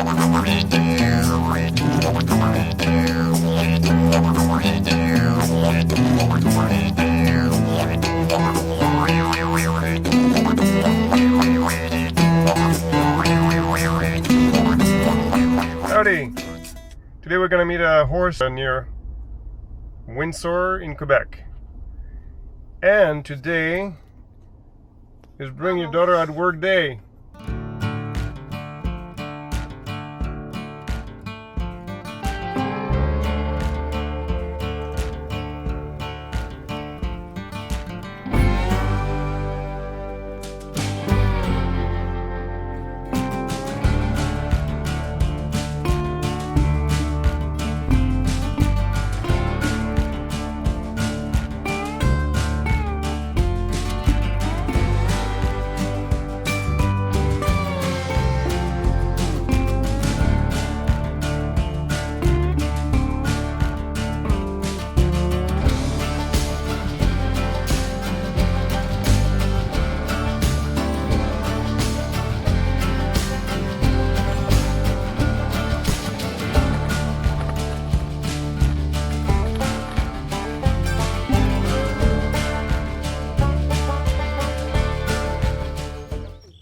Howdy! Today we're going to meet a horse near Windsor in Quebec. And today is Bring Your Daughter at Work Day.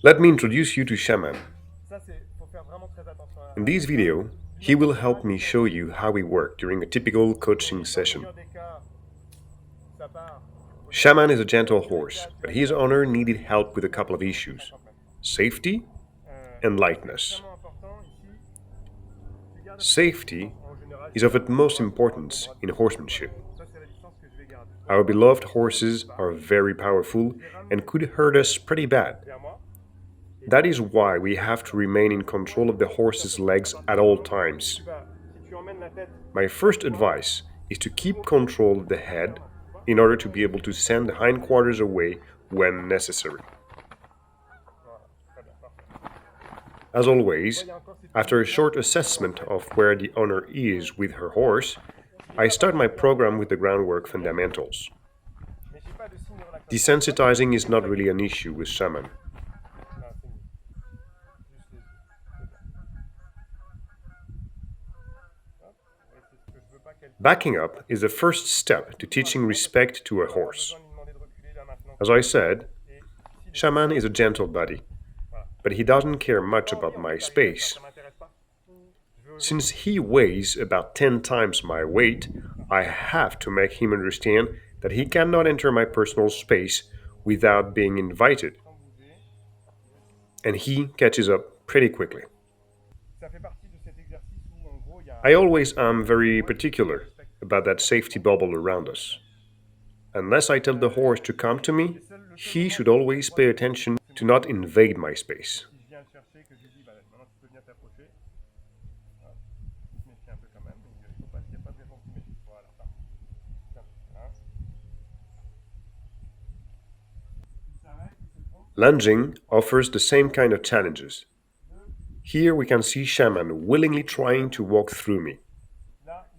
Let me introduce you to Shaman. In this video, he will help me show you how we work during a typical coaching session. Shaman is a gentle horse, but his owner needed help with a couple of issues: safety and lightness. Safety is of utmost importance in horsemanship. Our beloved horses are very powerful and could hurt us pretty bad. That is why we have to remain in control of the horse's legs at all times. My first advice is to keep control of the head in order to be able to send the hindquarters away when necessary. As always, after a short assessment of where the owner is with her horse, I start my program with the groundwork fundamentals. Desensitizing is not really an issue with Shaman. Backing up is the first step to teaching respect to a horse. As I said, Shaman is a gentle buddy, but he doesn't care much about my space. Since he weighs about 10 times my weight, I have to make him understand that he cannot enter my personal space without being invited. And he catches up pretty quickly. I always am very particular about that safety bubble around us. Unless I tell the horse to come to me, he should always pay attention to not invade my space. Lunging offers the same kind of challenges. Here we can see Shaman willingly trying to walk through me.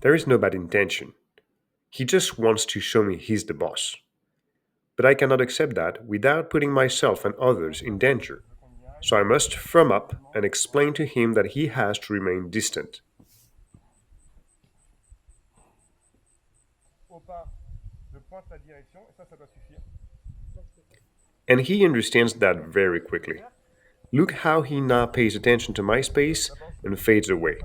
There is no bad intention. He just wants to show me he's the boss. But I cannot accept that without putting myself and others in danger. So I must firm up and explain to him that he has to remain distant. And he understands that very quickly. Look how he now pays attention to my space and fades away.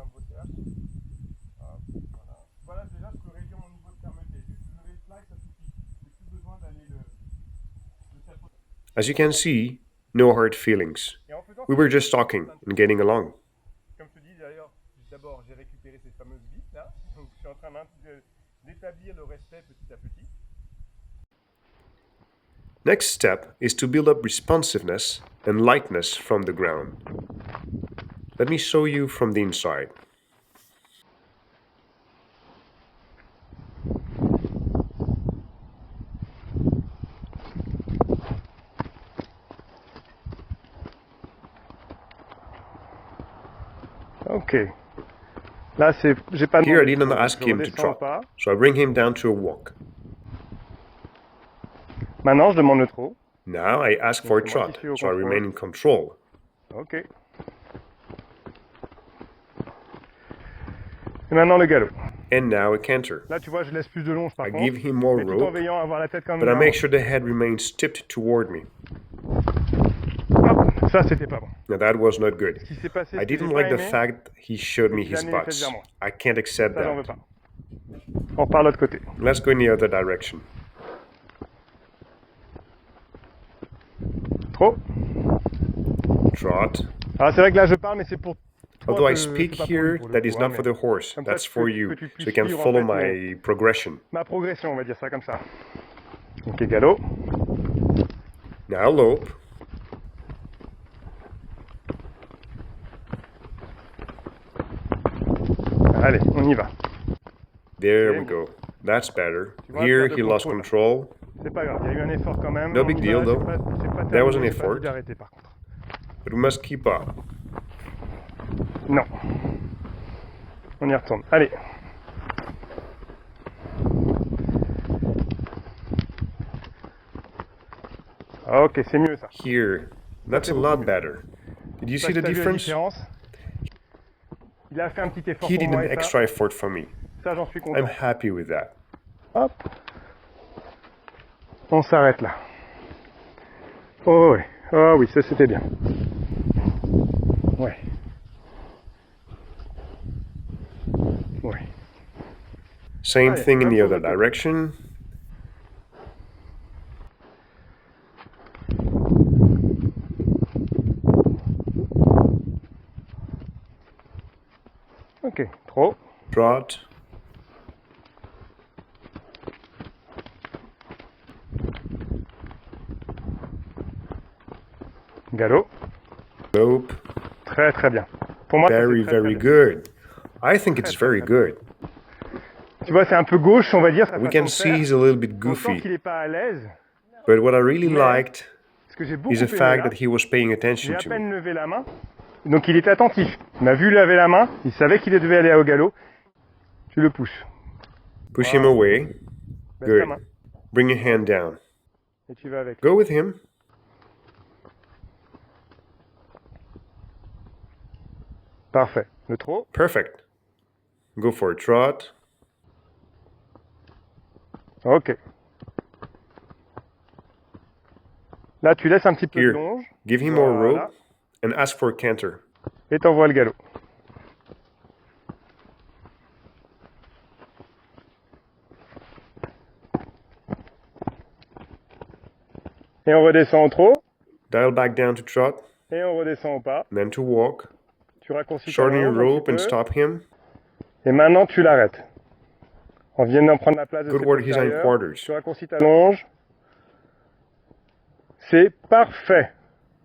As you can see, no hard feelings. We were just talking and getting along. Next step is to build up responsiveness and lightness from the ground. Let me show you from the inside. Okay. Là, j'ai pas Here I demandé didn't de- ask je him to redescends trot, pas. so I bring him down to a walk. Maintenant, je demande le trot. Now I ask for a trot, so I remain in control. Ok. Et maintenant le galop. And now a canter. Là, tu vois, je laisse plus de longe par I contre. give him more Mais tout en rope, veillant à avoir la tête quand même but I vers make moi. sure the head remains tipped toward me. Hop, ça, c'était pas bon. Now that was not good. Ce qui s'est passé, I ce que j'ai didn't pas like the aimé, fact he showed me c'est qu'il a his amené les butts. fesses vers moi. I can't accept ça, j'en veux that. pas. On repart de l'autre côté. Let's go in the other direction. Trop. Trot. Alors, c'est vrai que là, je parle, mais c'est pour toi Although I que speak c'est pas pour here, lui, pour le that coup, is hein, not for mais the horse. comme ça, That's tu for peux- you, que tu so puisses you can suivre, en follow fait, my progression. ma progression, on va dire ça comme ça. Ok, galop. Now lope. Allez, on y va. There Okay. we go. That's better. Tu vois, Here perte he de lost contrôle. control. C'est pas grave, il y a eu un effort quand même. No on big y deal, va, though. c'est pas There was terminé, an j'ai pas effort. envie d'arrêter par contre. But we must keep up. Non. On y retourne. Allez. Ok, c'est mieux ça. Here, that's a lot better. Did you Ça, see the t'as vu la difference? différence? Il a fait un petit effort He pour did moi an et extra effort for me. ça j'en suis content. I'm happy with that. Hop. On s'arrête là. Oh ouais. Oh oui, ça c'était bien. Ouais. Ouais. Same Allez, thing in même the chose other de côté. direction. Ok, trop. Trot. Galop. Lope. Très très bien. Pour moi, ça, c'est Very, très, très very bien. good. I think it's Très, very très good. Tu vois, c'est un peu gauche, on va dire. sa We façon can de see faire. he's a little bit On sent goofy. qu'il n'est pas à l'aise. But what I really Mais- liked Parce que j'ai beaucoup is the aimé fact là. that he was paying J'ai attention à to me. peine levé la main. Donc il était attentif. Il m'a vu lever la main. Il savait qu'il devait aller au galop. Tu le pousses. Push him away. Baisse ta Good. main. Bring your hand down. Et tu vas avec. Go with him. Parfait. Le trot. Perfect. Go for a trot. Ok. Là, tu laisses un petit peu de Here. longe. Give him more Voilà. rope and ask for a canter. Et t'envoies le galop. Et on redescend au trot. Dial back down to trot, Et on redescend au pas. then to walk. Tu raccourcis ta Shorten your longe un rope petit and peu. stop him. Et maintenant, tu l'arrêtes. On vient d'en prendre la place de Good ses work, his postérieurs. hindquarters. Tu raccourcis ta longe. C'est parfait.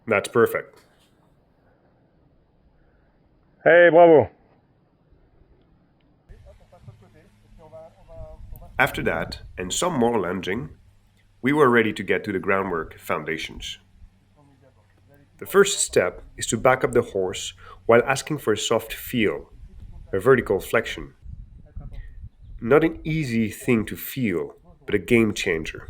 That's perfect. Hey, bravo. After that, and some more lunging, we were ready to get to the groundwork foundations. The first step is to back up the horse while asking for a soft feel, a vertical flexion. Not an easy thing to feel, but a game changer.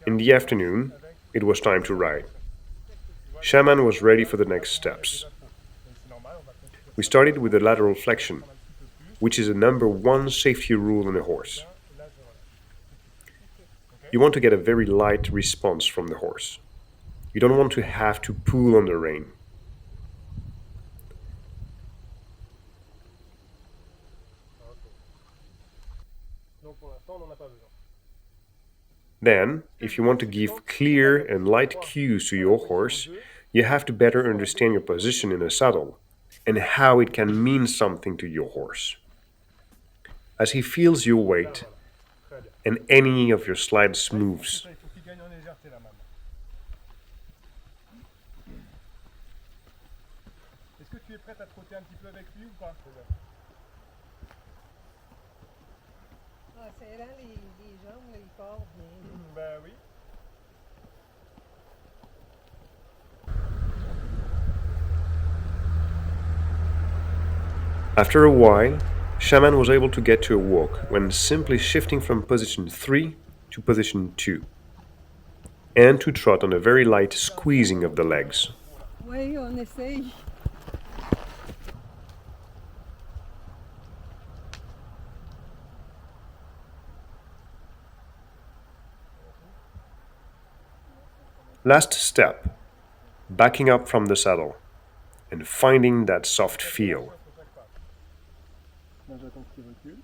In the afternoon, it was time to ride. Shaman was ready for the next steps. We started with the lateral flexion, which is the number one safety rule in a horse. You want to get a very light response from the horse. You don't want to have to pull on the rein. Then, if you want to give clear and light cues to your horse, you have to better understand your position in the saddle and how it can mean something to your horse. As he feels your weight and any of your slightest moves. Est-ce que tu es prête à trotter un petit peu avec lui ou pas? Ah, serrant les jambes, les corps bien. Ben oui. After a while, Shaman was able to get to a walk when simply shifting from position 3 to position 2, and to trot on a very light squeezing of the legs. Oui, on essaye. Last step, backing up from the saddle and finding that soft feel. Là, j'attends qu'il recule.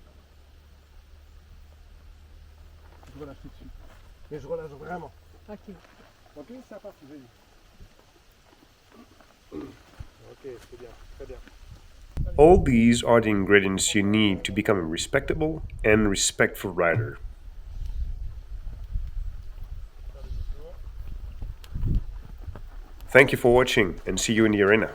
Je relâche tout de suite. Mais je relâche vraiment. OK. Ok, ça part, j'ai dit. Ok, c'est bien, très bien. All these are the ingredients you need to become a respectable and respectful rider. Thank you for watching and see you in the arena.